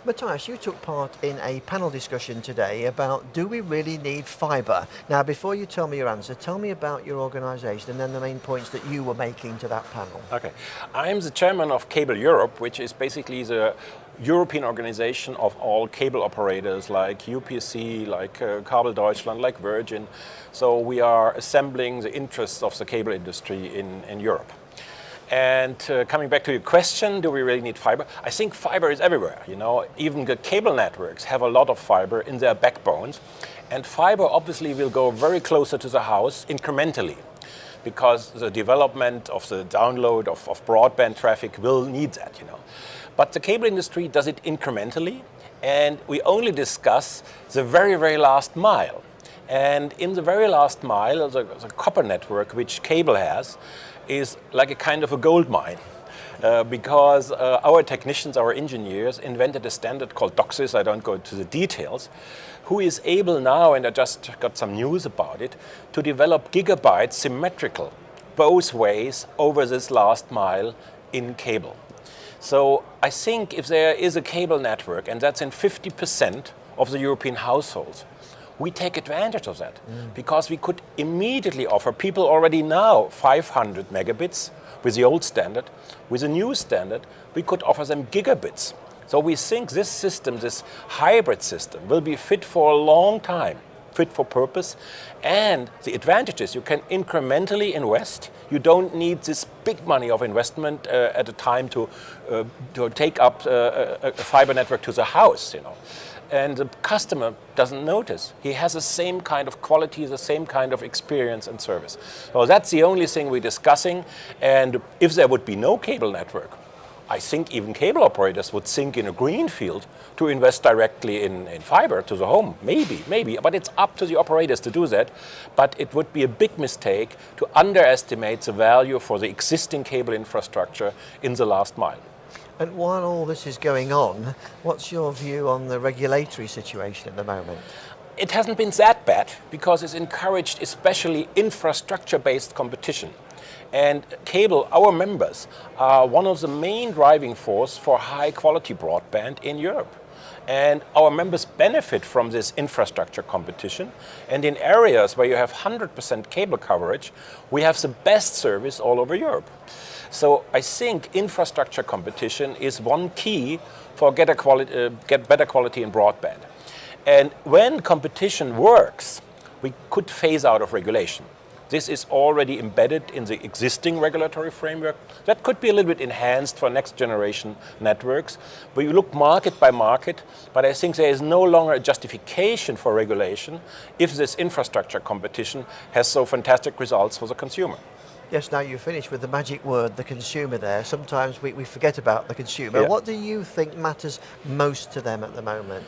Matthias, you took part in a panel discussion today about do we really need fibre? Now, before you tell me your answer, tell me about your organisation and then the main points that you were making to that panel. Okay. I'm the chairman of Cable Europe, which is basically the European organization of all cable operators like UPC, like Kabel Deutschland, like Virgin. So we are assembling the interests of the cable industry in Europe. And coming back to your question, do we really need fiber? I think fiber is everywhere, you know. Even the cable networks have a lot of fiber in their backbones. And fiber obviously will go very closer to the house incrementally, because the development of the download of broadband traffic will need that, you know. But the cable industry does it incrementally, and we only discuss the very, very last mile. And in the very last mile, the copper network which cable has is like a kind of a gold mine. Because our technicians, our engineers invented a standard called DOCSIS, I don't go into the details, who is able now, and I just got some news about it, to develop gigabytes symmetrical both ways over this last mile in cable. So I think if there is a cable network, and that's in 50% of the European households, we take advantage of that because we could immediately offer people already now 500 megabits with the old standard. With the new standard, we could offer them gigabits. So we think this system, this hybrid system, will be fit for a long time, fit for purpose. And the advantage is you can incrementally invest. You don't need this big money of investment at a time to take up a fiber network to the house, you know. And the customer doesn't notice. He has the same kind of quality, the same kind of experience and service. So that's the only thing we're discussing. And if there would be no cable network, I think even cable operators would think in a green field to invest directly in fiber to the home. Maybe, but it's up to the operators to do that. But it would be a big mistake to underestimate the value for the existing cable infrastructure in the last mile. And while all this is going on, what's your view on the regulatory situation at the moment? It hasn't been that bad because it's encouraged especially infrastructure-based competition. And cable, our members, are one of the main driving force for high-quality broadband in Europe. And our members benefit from this infrastructure competition. And in areas where you have 100% cable coverage, we have the best service all over Europe. So I think infrastructure competition is one key for get better quality in broadband. And when competition works, we could phase out of regulation. This is already embedded in the existing regulatory framework. That could be a little bit enhanced for next generation networks. But you look market by market, but I think there is no longer a justification for regulation if this infrastructure competition has so fantastic results for the consumer. Yes, now you finish with the magic word, the consumer there. Sometimes we forget about the consumer. Yeah. What do you think matters most to them at the moment?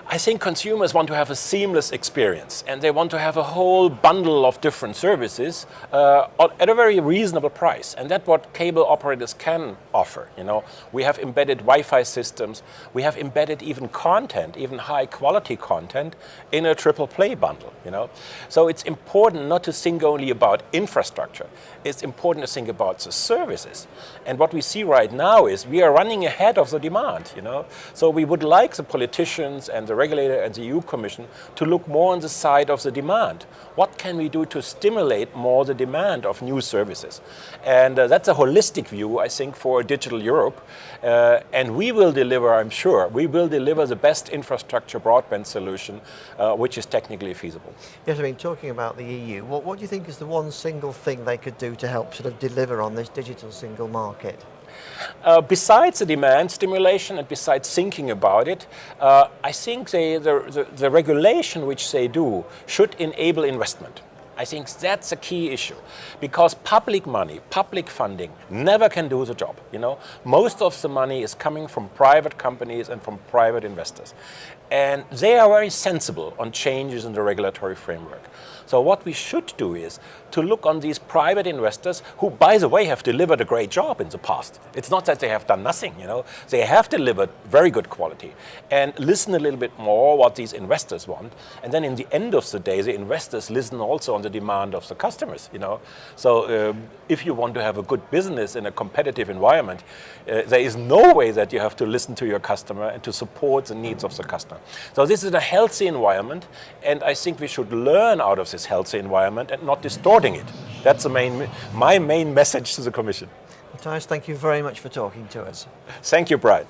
I think consumers want to have a seamless experience, and they want to have a whole bundle of different services at a very reasonable price. And that's what cable operators can offer. You know, we have embedded Wi-Fi systems. We have embedded even content, even high quality content, in a triple play bundle. You know, so it's important not to think only about infrastructure. It's important to think about the services. And what we see right now is we are running ahead of the demand. You know, so we would like the politicians and the regulator and the EU Commission to look more on the side of the demand. What can we do to stimulate more the demand of new services? And that's a holistic view, I think, for Digital Europe. And we will deliver, I'm sure, we will deliver the best infrastructure broadband solution which is technically feasible. Yes, I mean, talking about the EU, what do you think is the one single thing they could do to help sort of deliver on this digital single market? Besides the demand stimulation and besides thinking about it, I think the regulation which they do should enable investment. I think that's a key issue because public money, public funding never can do the job. You know, most of the money is coming from private companies and from private investors. And they are very sensible on changes in the regulatory framework. So what we should do is to look on these private investors who, by the way, have delivered a great job in the past. It's not that they have done nothing, you know. They have delivered very good quality. And listen a little bit more what these investors want. And then in the end of the day, the investors listen also on the demand of the customers, you know. So if you want to have a good business in a competitive environment, there is no way that you have to listen to your customer and to support the needs of the customer. So this is a healthy environment, and I think we should learn out of this healthy environment and not distorting it. That's my main message to the Commission. Matthias, thank you very much for talking to us. Thank you, Brian.